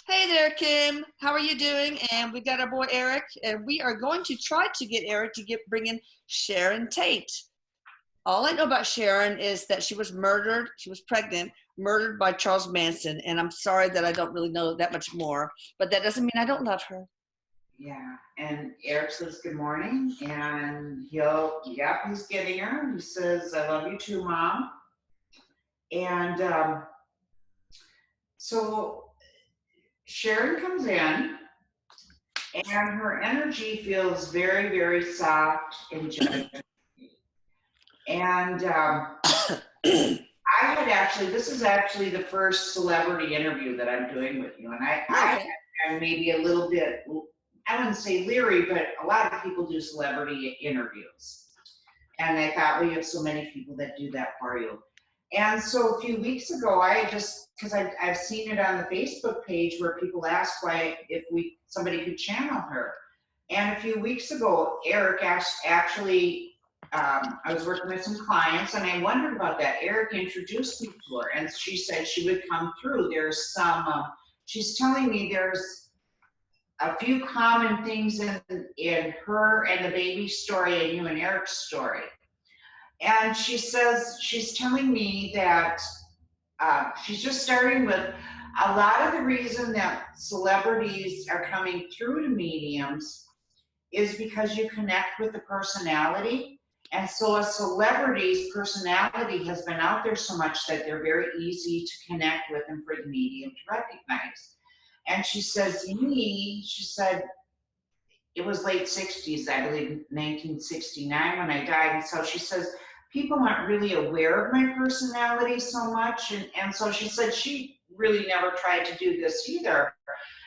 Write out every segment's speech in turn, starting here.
Hey there, Kim. How are you doing? And we've got our boy Erik, and we are going to try to get Erik to bring in Sharon Tate. All I know about Sharon is that she was murdered. She was pregnant, murdered by Charles Manson. And I'm sorry that I don't really know that much more, but that doesn't mean I don't love her. Yeah, and Erik says good morning, and he's getting her. He says, I love you too, Mom. And so Sharon comes in, and her energy feels very, very soft and gentle. And this is actually the first celebrity interview that I'm doing with you. And I'm maybe a little bit, I wouldn't say leery, but a lot of people do celebrity interviews. And I thought, we have so many people that do that for you. And so a few weeks ago, because I've seen it on the Facebook page where people ask somebody could channel her. And a few weeks ago, Erik actually, I was working with some clients and I wondered about that. Erik introduced me to her and she said she would come through. She's telling me there's a few common things in her and the baby story and you and Erik's story. And she says, she's telling me that she's just starting with a lot of the reason that celebrities are coming through to mediums is because you connect with the personality. And so a celebrity's personality has been out there so much that they're very easy to connect with and for the medium to recognize. And she says, she said, it was late 60s, I believe 1969 when I died. And so she says, people aren't really aware of my personality so much. And so she said she really never tried to do this either.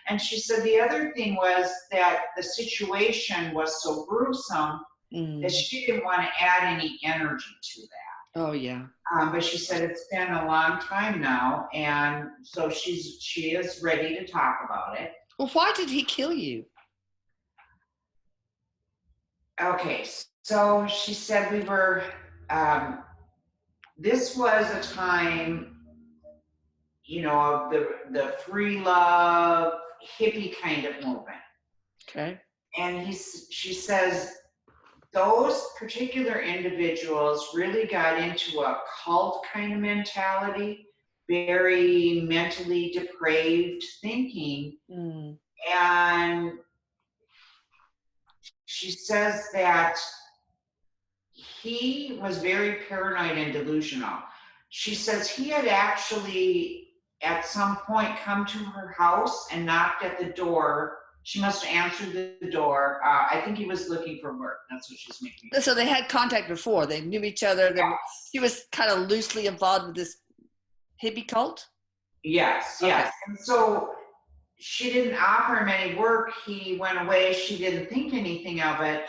And she said the other thing was that the situation was so gruesome that she didn't want to add any energy to that. Oh, yeah. But she said it's been a long time now, and so she is ready to talk about it. Well, why did he kill you? Okay, so she said this was a time, of the free love, hippie kind of movement. Okay. And she says those particular individuals really got into a cult kind of mentality, very mentally depraved thinking. And she says that he was very paranoid and delusional. She says he had actually at some point come to her house and knocked at the door. She must have answered the door. I think he was looking for work. That's what she's making. So they had contact before. They knew each other. Yes. He was kind of loosely involved with this hippie cult? Yes, yes. Okay. And so she didn't offer him any work. He went away. She didn't think anything of it.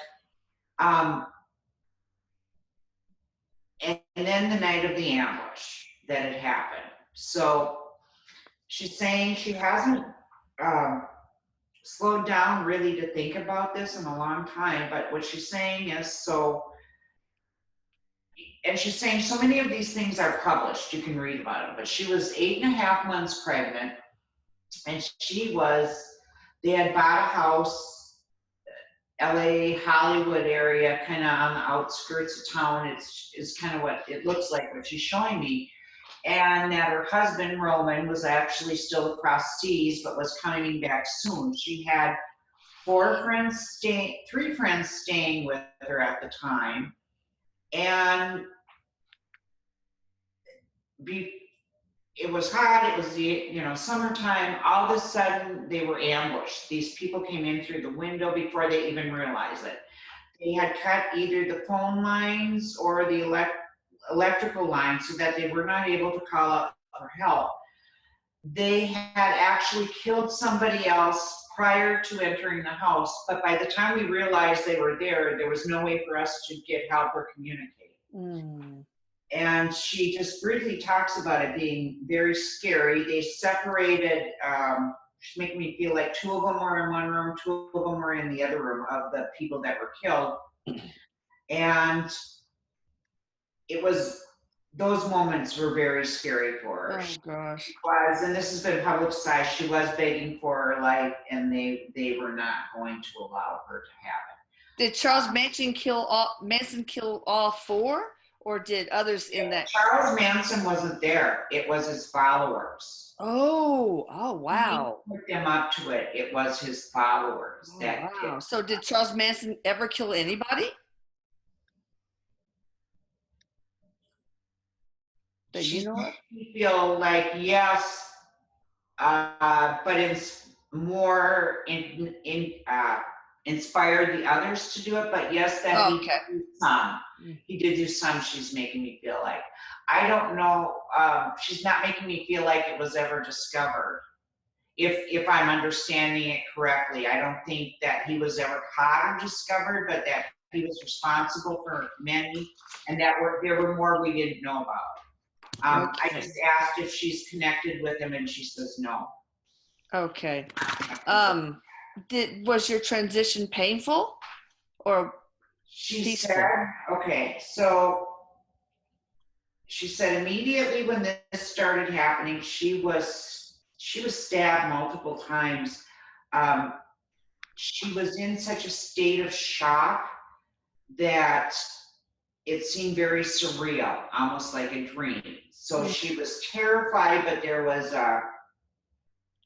And then the night of the ambush that had happened. So she's saying she hasn't slowed down really to think about this in a long time, but what she's saying is and she's saying so many of these things are published, you can read about them, but she was 8.5 months pregnant, and they had bought a house, LA, Hollywood area, kind of on the outskirts of town. It's kind of what it looks like, what she's showing me. And that her husband, Roman, was actually still across seas, but was coming back soon. She had 3 friends staying with her at the time. And it was hot, it was the summertime. All of a sudden they were ambushed. These people came in through the window before they even realized it. They had cut either the phone lines or the electrical lines so that they were not able to call out for help. They had actually killed somebody else prior to entering the house, but by the time we realized they were there was no way for us to get help or communicate. And she just briefly talks about it being very scary. They separated, she's making me feel like 2 of them were in one room, 2 of them were in the other room of the people that were killed. And it was those moments were very scary for her. Oh gosh. She was, and this has been publicized, she was begging for her life, and they were not going to allow her to have it. Did Charles Manson kill all four, or did others in that? Charles Manson wasn't there. It was his followers. Oh, wow. He put them up to it. It was his followers that Wow. did. So did Charles Manson ever kill anybody? She made me feel like yes, but it's more inspired the others to do it. But yes, that he did do some. He did do some. She's making me feel like. I don't know. She's not making me feel like it was ever discovered. If I'm understanding it correctly, I don't think that he was ever caught or discovered, but that he was responsible for many, and that there were more we didn't know about. I just asked if she's connected with him, and she says no. Okay. Was your transition painful, or she peaceful? said, okay, so she said immediately when this started happening, she was stabbed multiple times. She was in such a state of shock that it seemed very surreal, almost like a dream. So she was terrified, but there was a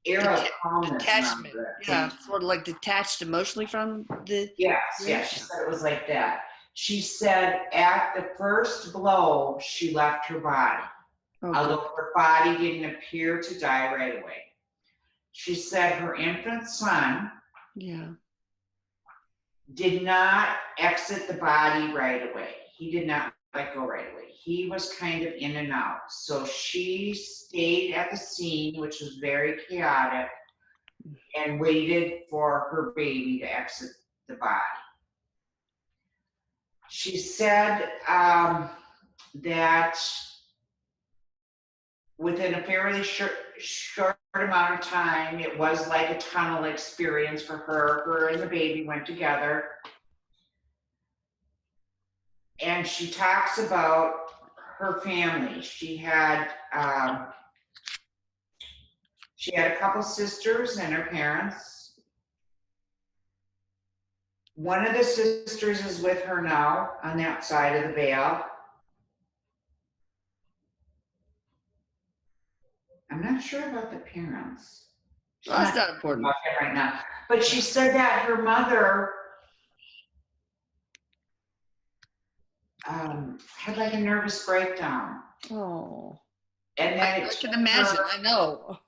air of calmness. Detachment. Yeah, sort of like detached emotionally from the. Yes, she said it was like that. She said at the first blow, she left her body. Although her body didn't appear to die right away. She said her infant son did not exit the body right away. He did not let go right away. He was kind of in and out. So she stayed at the scene, which was very chaotic, and waited for her baby to exit the body. She said that within a fairly short amount of time, it was like a tunnel experience for her. Her and the baby went together. And she talks about her family. She had a couple sisters and her parents. One of the sisters is with her now on that side of the veil. I'm not sure about the parents. Well, that's not important about that right now. But she said that her mother had like a nervous breakdown. Oh. And then I can imagine. I know.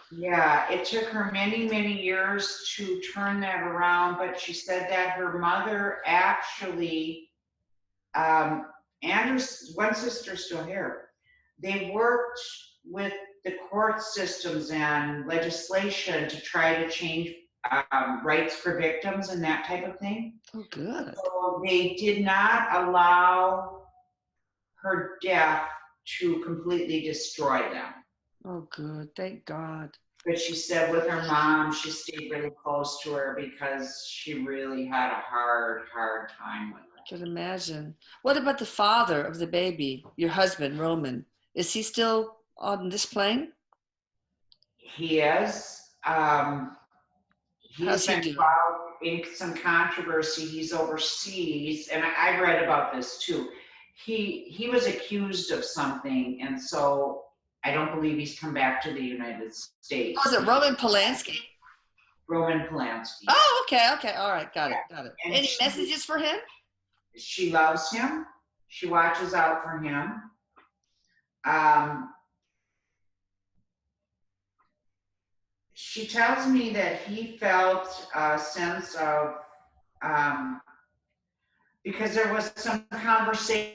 Yeah, it took her many, many years to turn that around, but she said that her mother actually, and her one sister's still here, they worked with the court systems and legislation to try to change rights for victims and that type of thing. Oh, good. So they did not allow her death to completely destroy them. Oh, good. Thank God. But she said with her mom, she stayed really close to her because she really had a hard time with her. I can imagine. What about the father of the baby, your husband, Roman? Is he still on this plane? He is. He's been involved in some controversy. He's overseas, and I read about this too. He was accused of something, and so I don't believe he's come back to the United States. Oh, is it Roman Polanski? Roman Polanski. Oh, okay. All right, got it. And any messages for him? She loves him. She watches out for him. She tells me that he felt a sense of, because there was some conversation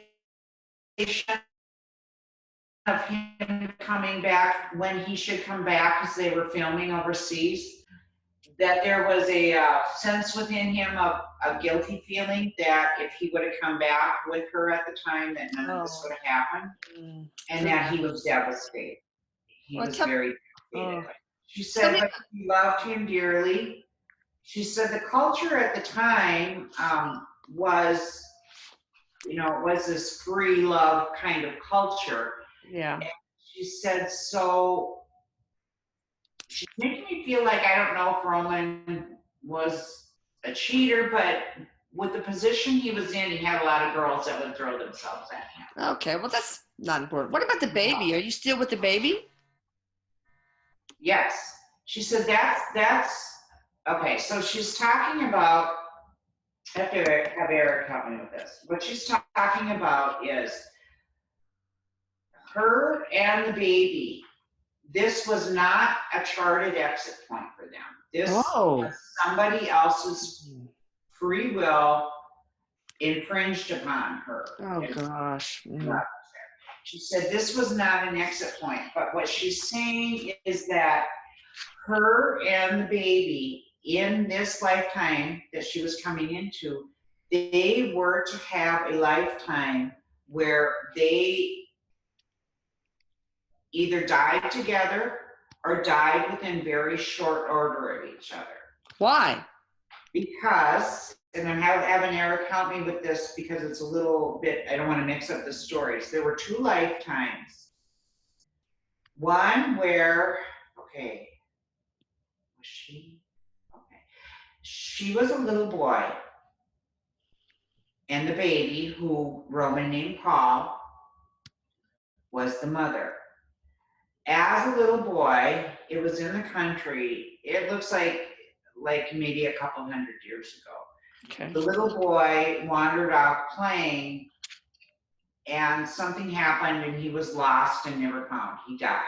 of him coming back when he should come back because they were filming overseas, that there was a sense within him of a guilty feeling that if he would have come back with her at the time, that none of this would have happened, and that he was devastated. He was very devastated. She said that she loved him dearly. She said the culture at the time was you know, it was this free love kind of culture. Yeah. And she said, so she's making me feel like, I don't know if Roman was a cheater, but with the position he was in, he had a lot of girls that would throw themselves at him. Okay, well, that's not important. What about the baby? Are you still with the baby? Yes. She said that's okay. So she's talking about, I have to have Erik help me with this. What she's talking about is her and the baby. This was not a charted exit point for them. This was somebody else's free will infringed upon her. Oh gosh. Mm. She said this was not an exit point, but what she's saying is that her and the baby in this lifetime that she was coming into, they were to have a lifetime where they either died together or died within very short order of each other. Why? Because, and I'm having Erik help me with this because it's a little bit, I don't want to mix up the stories. There were 2 lifetimes. One where, okay, was she? Okay. She was a little boy, and the baby, who Roman named Paul, was the mother. As a little boy, it was in the country. It looks like maybe a couple hundred years ago. Okay. The little boy wandered off playing, and something happened, and he was lost and never found. He died.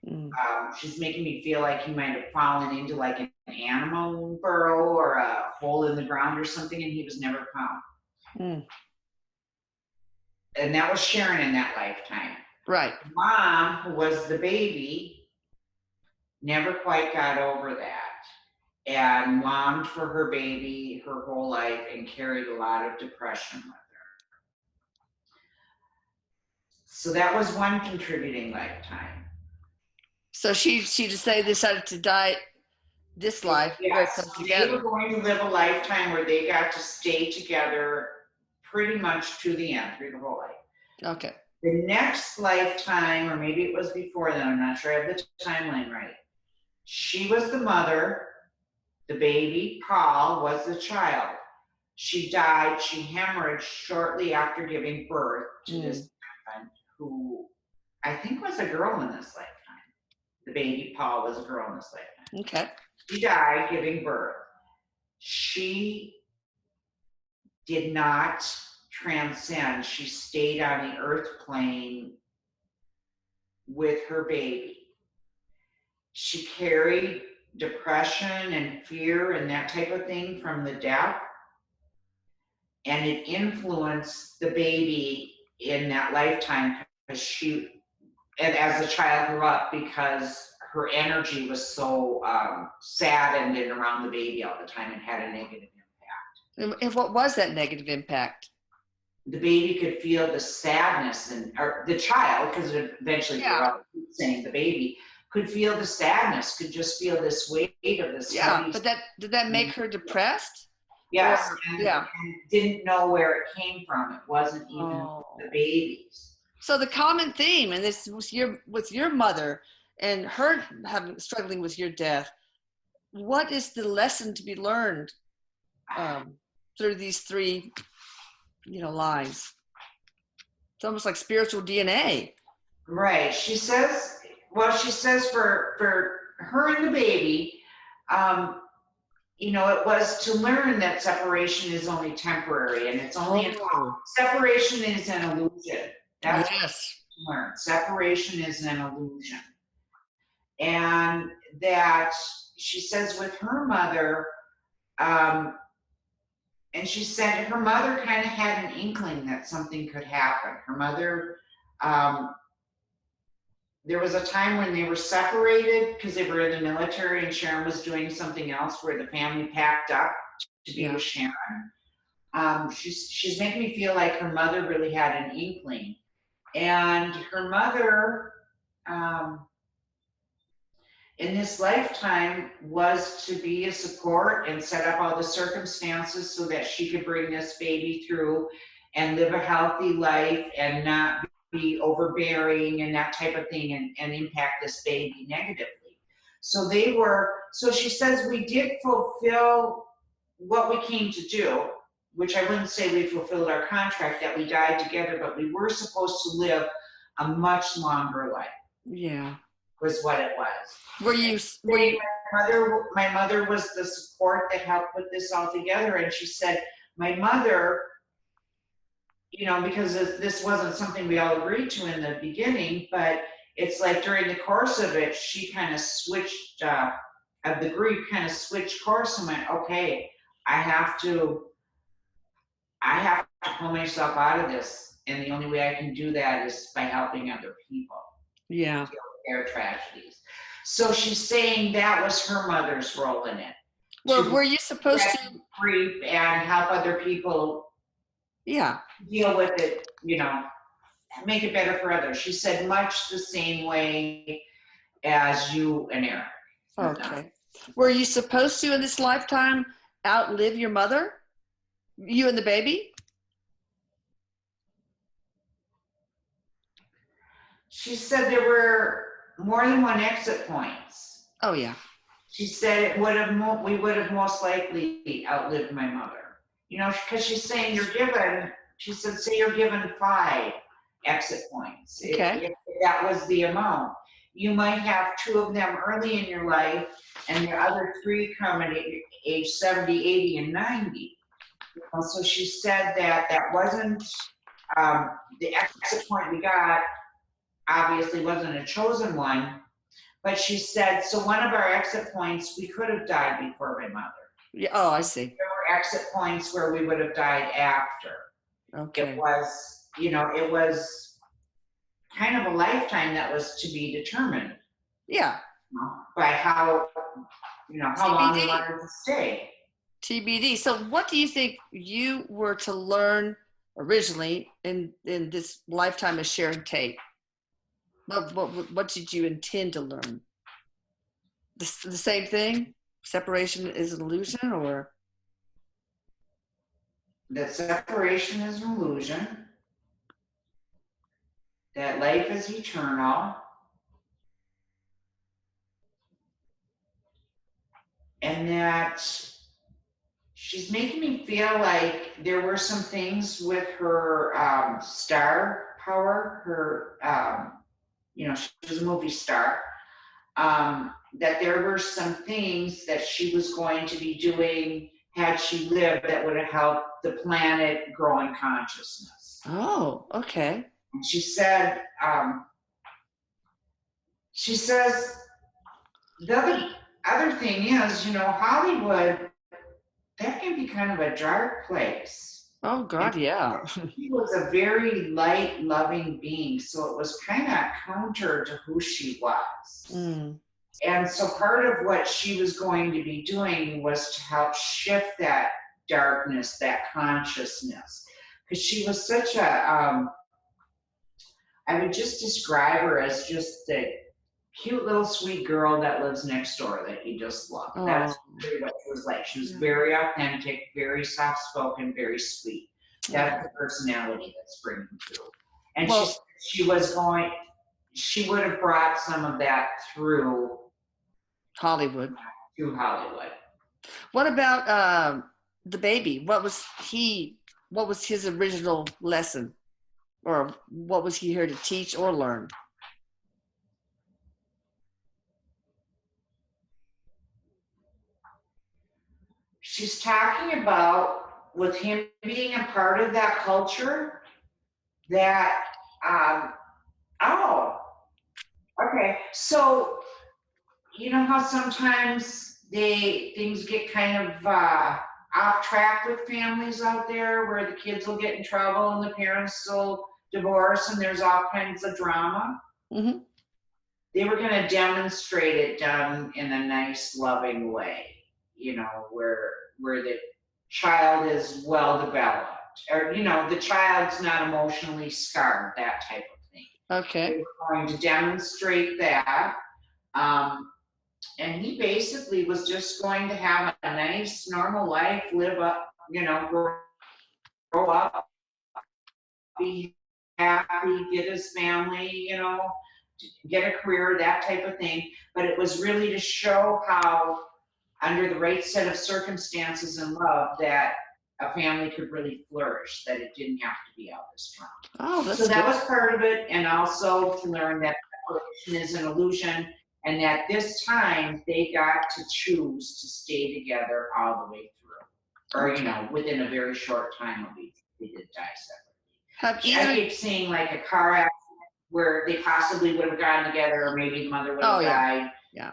Mm. She's making me feel like he might have fallen into like an animal burrow or a hole in the ground or something, and he was never found. Mm. And that was Sharon in that lifetime. Right. Mom, who was the baby, never quite got over that and longed for her baby her whole life and carried a lot of depression with her. So that was one contributing lifetime. So she decided to die this life. Yes, they were going to live a lifetime where they got to stay together pretty much to the end, through the whole life. Okay. The next lifetime, or maybe it was before then, I'm not sure I have the timeline right. She was the mother, the baby, Paul, was the child. She died, she hemorrhaged shortly after giving birth to this infant who I think was a girl in this lifetime. The baby, Paul, was a girl in this lifetime. Okay. She died giving birth. She did not transcend. She stayed on the earth plane with her baby. She carried depression and fear and that type of thing from the death. And it influenced the baby in that lifetime because she, and as the child grew up, because her energy was so saddened and around the baby all the time and had a negative impact. And what was that negative impact? The baby could feel the sadness, or the child, because it eventually grew up saying the baby, could feel the sadness, could just feel this weight of this. Yeah, but did that make her depressed? Yes, and didn't know where it came from. It wasn't even the baby's. So the common theme, and this was with your mother and her struggling with your death, what is the lesson to be learned through these 3, lines? It's almost like spiritual DNA. Right. She says for her and the baby, it was to learn that separation is only temporary, and it's only separation is an illusion. That's what to learn. Separation is an illusion. And that she says with her mother, and she said her mother kind of had an inkling that something could happen. Her mother, there was a time when they were separated because they were in the military and Sharon was doing something else where the family packed up to be with Sharon. She's making me feel like her mother really had an inkling. And her mother, in this lifetime, was to be a support and set up all the circumstances so that she could bring this baby through and live a healthy life and not be overbearing and that type of thing and impact this baby negatively. So she says we did fulfill what we came to do, which I wouldn't say we fulfilled our contract that we died together, but we were supposed to live a much longer life. Yeah. Was what it was. Were you my mother was the support that helped put this all together, and she said my mother, because this wasn't something we all agreed to in the beginning, but it's like during the course of it, she kind of switched, the group kind of switched course and went, okay, I have to pull myself out of this, and the only way I can do that is by helping other people. Yeah. Deal with their tragedies. So she's saying that was her mother's role in it. Well, were you supposed to grief and help other people? Yeah. Deal with it, make it better for others. She said much the same way as you and Erik. Okay. Were you supposed to in this lifetime outlive your mother? You and the baby? She said there were more than one exit points. Oh yeah. She said we would have most likely outlived my mother. Because she's saying she said, say you're given 5 exit points. Okay. If that was the amount. You might have 2 of them early in your life, and the other 3 come at age 70, 80, and 90. So she said that wasn't, the exit point we got obviously wasn't a chosen one, but she said, so one of our exit points, we could have died before my mother. Yeah. Oh, I see. There were exit points where we would have died after. Okay. It was kind of a lifetime that was to be determined. Yeah. By how long we wanted to stay. TBD. So what do you think you were to learn originally in this lifetime of Sharon Tate? What did you intend to learn? The same thing? Separation is an illusion, or? That separation is an illusion. That life is eternal. And that she's making me feel like there were some things with her star power, her, she was a movie star, that there were some things that she was going to be doing had she lived that would have helped the planet grow in consciousness. Oh, okay. And she says, the other thing is, Hollywood, that can be kind of a dark place. Oh, God, yeah. She was a very light, loving being, so it was kind of counter to who she was. Mm. And so part of what she was going to be doing was to help shift that darkness, that consciousness. Because she was such a, I would just describe her as just the cute little sweet girl that lives next door that you just love. Oh. That's really what she was like. She was very authentic, very soft-spoken, very sweet. That's the personality that's bringing through. And she would have brought some of that through Hollywood. Through Hollywood. What about the baby? What was his original lesson? Or what was he here to teach or learn? She's talking about, with him being a part of that culture, that, okay. So, you know how sometimes things get kind of off track with families out there where the kids will get in trouble and the parents will divorce and there's all kinds of drama? Mm-hmm. They were going to demonstrate it done in a nice, loving way, where the child is well developed, or the child's not emotionally scarred, that type of thing. Okay. They were going to demonstrate that. And he basically was just going to have a nice, normal life, live up, grow up, be happy, get his family, you know, get a career, that type of thing. But it was really to show how, under the right set of circumstances and love, that a family could really flourish, that it didn't have to be all this trauma. Oh, that's so that good. was part of it, and also to learn that separation is an illusion, and that this time they got to choose to stay together all the way through. Or, you know, within a very short time of each, they did die separately. I keep seeing like a car accident where they possibly would have gotten together, or maybe the mother would have died. Yeah.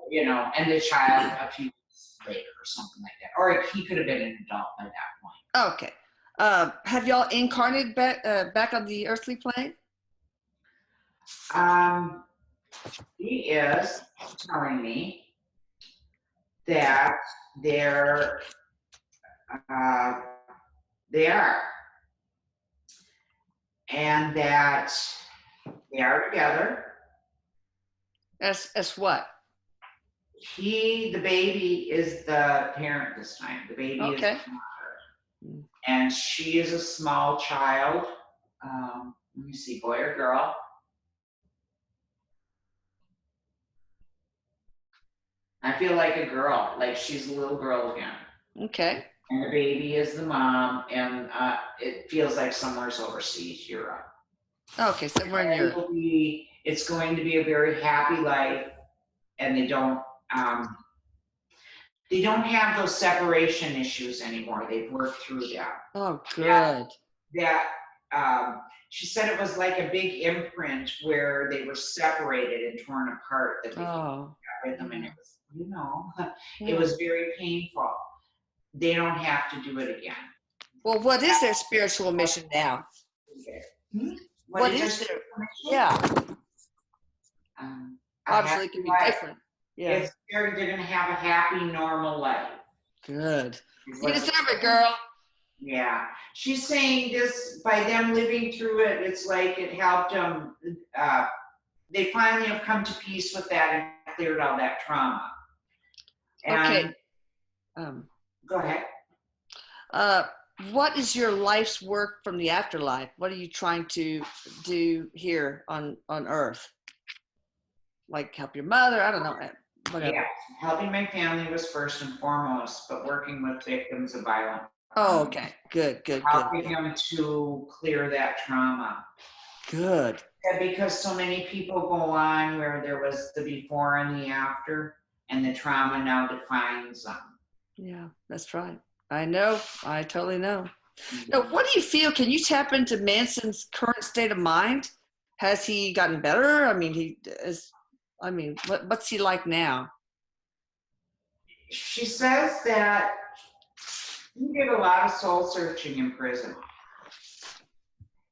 You know, and the child a few years later or something like that. Or he could have been an adult by that point. Okay. Have y'all incarnated back on the earthly plane? He is telling me that they are, and that they are together. As what? The baby is the parent this time. The baby is the mother. And she is a small child. Let me see, boy or girl? I feel like a girl, like she's a little girl again. Okay. And the baby is the mom, and it feels like somewhere's overseas, Europe. Okay, somewhere in Europe. It's going to be a very happy life, and they don't have those separation issues anymore. They've worked through that. Oh, good. She said it was like a big imprint where they were separated and torn apart. That they got with them, and it was, you know, it was very painful. They don't have to do it again. Well, what is their spiritual mission now? What is their mission? Yeah. Obviously, it can be different. Yeah. They're going to have a happy, normal life. Good. You deserve it, girl. Yeah. She's saying this, by them living through it, it's like it helped them. They finally have come to peace with that and cleared all that trauma. And, go ahead. What is your life's work from the afterlife? What are you trying to do here on Earth? Like help your mother? I don't know. Whatever. Yeah, helping my family was first and foremost, but working with victims of violence. Oh, okay. Good. Helping them to clear that trauma. Good. Yeah, because so many people go on where there was the before and the after, and the trauma now defines them. Yeah, that's right. I know. I totally know. Now, what do you feel? Can you tap into Manson's current state of mind? Has he gotten better? I mean, what's he like now? She says that he did a lot of soul searching in prison.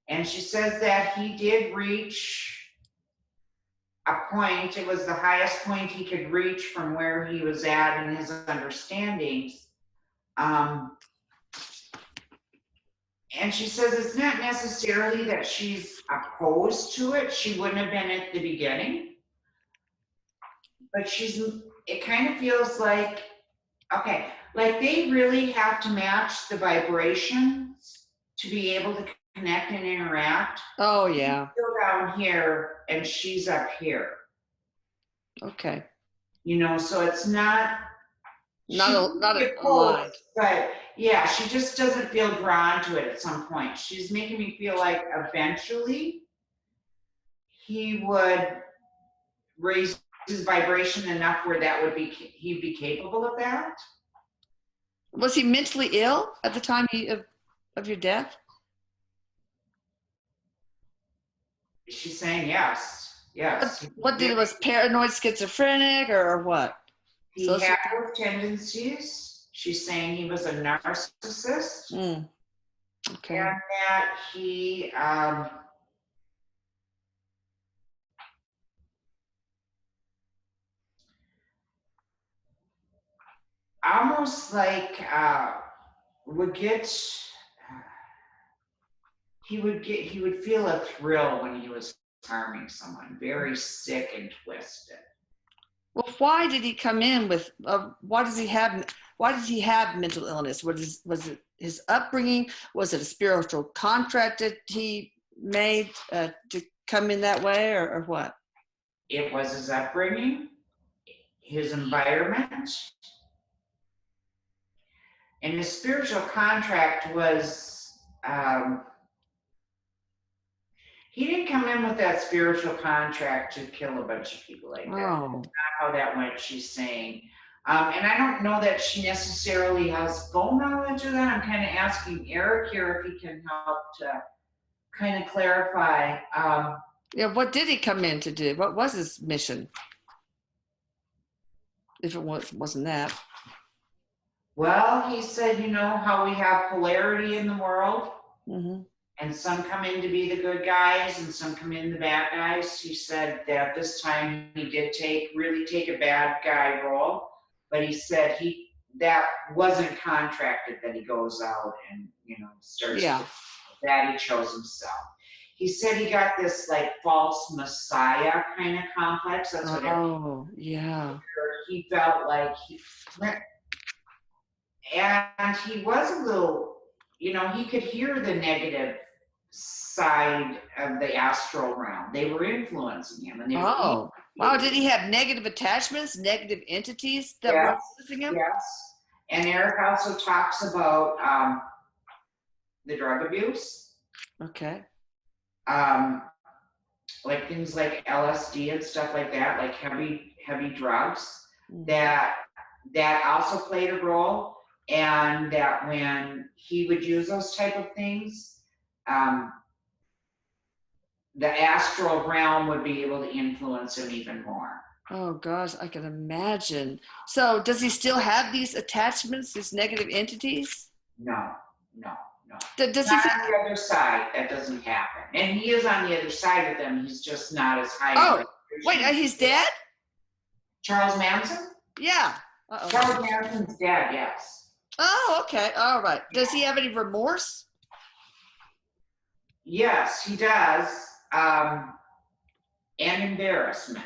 And she says that he did reach a point, it was the highest point he could reach from where he was at in his understandings. And she says it's not necessarily that she's opposed to it. She wouldn't have been at the beginning. But it kind of feels like, okay, like they really have to match the vibrations to be able to connect and interact. Oh, yeah. He's still down here and she's up here. Okay. You know, so it's not aligned. But yeah, she just doesn't feel drawn to it at some point. She's making me feel like eventually he would raise his vibration enough where he'd be capable of that. Was he mentally ill at the time of your death? She's saying yes. What did it was paranoid schizophrenic or what? He had those tendencies. She's saying he was a narcissist. Okay. And that he almost like he would feel a thrill when he was harming someone, very sick and twisted. Well, why did he come in with, why does he have why did he have mental illness? Was it his upbringing? Was it a spiritual contract that he made to come in that way, or what? It was his upbringing, his environment, and his spiritual contract was, he didn't come in with that spiritual contract to kill a bunch of people like that. Oh. That's not how that went, she's saying. And I don't know that she necessarily has full knowledge of that. I'm kind of asking Erik here if he can help to kind of clarify. Yeah, what did he come in to do? What was his mission? If it wasn't that. Well, he said, you know how we have polarity in the world? Mm-hmm. And some come in to be the good guys and some come in the bad guys. He said that this time he did really take a bad guy role, but he said that wasn't contracted, that he goes out and, you know, starts that he chose himself. He said he got this like false messiah kind of complex. That's what he felt like and he was a little, you know, he could hear the negative side of the astral realm. They were influencing him. And they wow. Did he have negative attachments, negative entities that were influencing him? Yes. And Erik also talks about the drug abuse. Okay. Like things like LSD and stuff like that, like heavy drugs, that also played a role. And that when he would use those type of things, the astral realm would be able to influence him even more. Oh gosh, I can imagine. So does he still have these attachments, these negative entities? No. Does not on the other side, that doesn't happen. And he is on the other side of them, he's just not as high. Oh, wait, he's dead? Charles Manson? Yeah. Charles Manson's dead, yes. Oh, okay, all right. Does he have any remorse? Yes, he does. And embarrassment.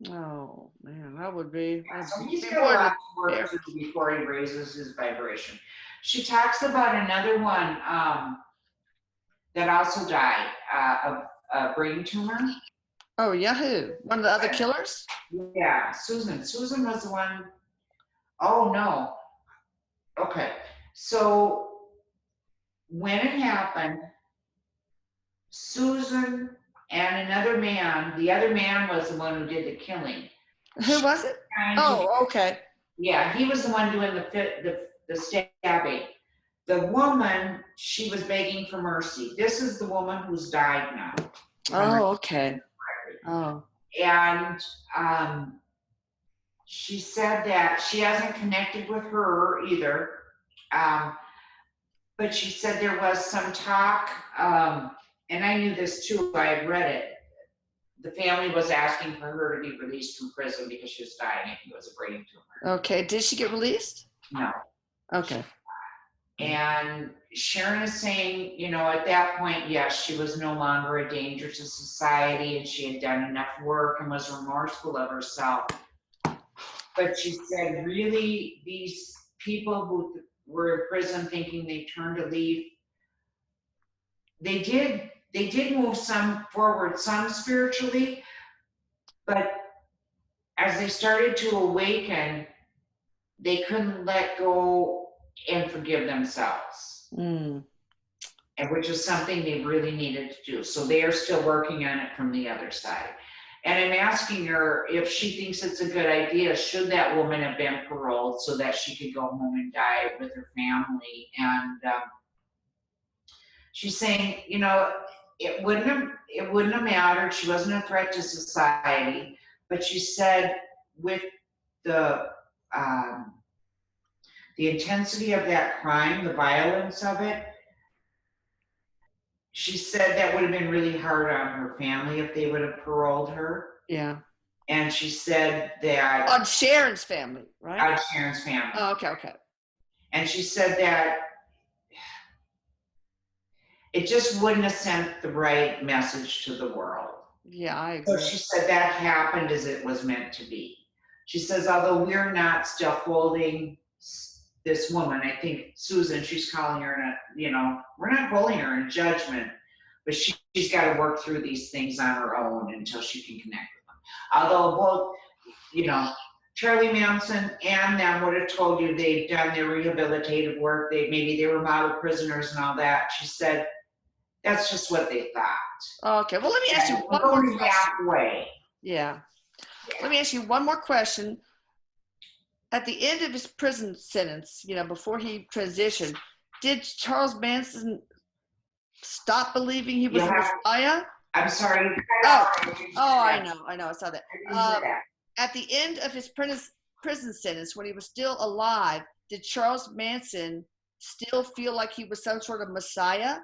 Oh, man, that would be. So he's got a lot to work through before he raises his vibration. She talks about another one that also died of a brain tumor. Oh, Yahoo! One of the other killers? Yeah, Susan. Susan was the one. Oh, no. Okay. So when it happened, Susan and another man, the other man was the one who did the killing. Who was it? Oh, okay. Yeah, he was the one doing the stabbing. The woman, she was begging for mercy. This is the woman who's died now. Oh, okay. Oh. And she said that she hasn't connected with her either. But she said there was some talk, and I knew this too, I had read it. The family was asking for her to be released from prison because she was dying. I think it was a brain tumor. Okay, did she get released? No. Okay. And Sharon is saying, you know, at that point, yes, she was no longer a danger to society and she had done enough work and was remorseful of herself. But she said, really, these people who were in prison thinking they turned a leaf, they did move some forward, some spiritually, but as they started to awaken, they couldn't let go and forgive themselves. And which is something they really needed to do. So they are still working on it from the other side. And I'm asking her if she thinks it's a good idea, should that woman have been paroled so that she could go home and die with her family? And she's saying, you know, it wouldn't have mattered. She wasn't a threat to society, but she said with the intensity of that crime, the violence of it, she said that would have been really hard on her family if they would have paroled her. Yeah. And she said that... On Sharon's family, right? On Sharon's family. Oh, okay. And she said that it just wouldn't have sent the right message to the world. Yeah, I agree. So she said that happened as it was meant to be. She says, although we're not still holding this woman, I think Susan, she's calling her, we're not holding her in judgment, but she's got to work through these things on her own until she can connect with them. Although both, Charlie Manson and them would have told you they've done their rehabilitative work. Maybe they were model prisoners and all that. She said that's just what they thought. Okay. Well, let me ask you one more question. Halfway. Yeah. Let me ask you one more question. At the end of his prison sentence, before he transitioned, did Charles Manson stop believing he was a Messiah? I'm sorry. I know. I saw that. At the end of his prison sentence, when he was still alive, did Charles Manson still feel like he was some sort of Messiah?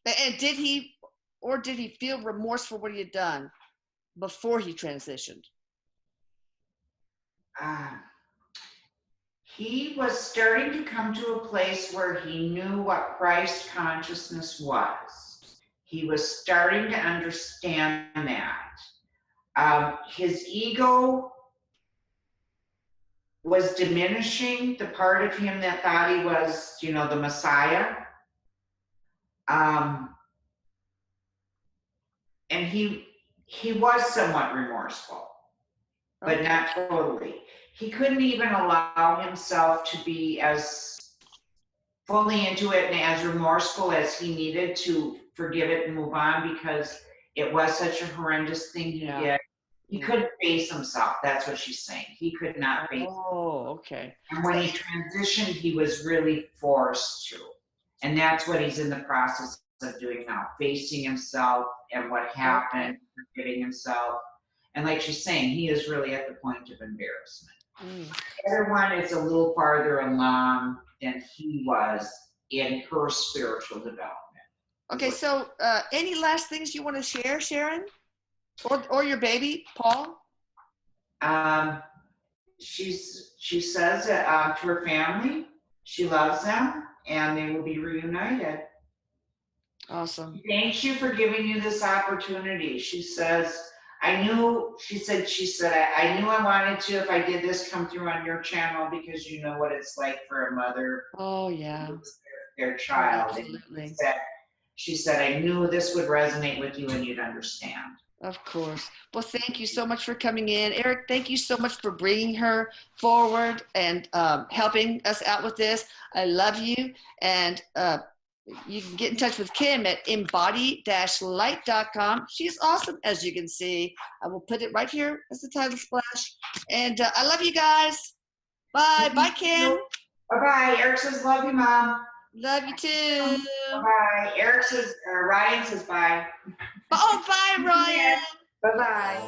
And did he feel remorse for what he had done before he transitioned? He was starting to come to a place where he knew what Christ consciousness was. He was starting to understand that. His ego was diminishing the part of him that thought he was, the Messiah. And he was somewhat remorseful, but not totally. He couldn't even allow himself to be as fully into it and as remorseful as he needed to forgive it and move on, because it was such a horrendous thing he did. He couldn't face himself. That's what she's saying. He could not face himself. Okay. And when he transitioned, he was really forced to. And that's what he's in the process of doing now, facing himself and what happened, forgiving himself. And like she's saying, he is really at the point of embarrassment. The other one is a little farther along than he was in her spiritual development. Okay, so any last things you want to share, Sharon? Or your baby, Paul? She says that to her family, she loves them, and they will be reunited. Awesome. Thank you for giving you this opportunity. She says, I knew I wanted to, if I did this, come through on your channel, because you know what it's like for a mother. Oh, yeah. Their child. Absolutely. She said, I knew this would resonate with you and you'd understand. Of course. Well, thank you so much for coming in. Erik, thank you so much for bringing her forward and helping us out with this. I love you. And you can get in touch with Kim at embody-light.com. She's awesome, as you can see. I will put it right here as the title splash. And I love you guys. Bye. Bye, Kim. Bye-bye. Erik says, love you, Mom. Love you too. Bye. Ryan says bye. Oh, bye, Ryan. Bye-bye.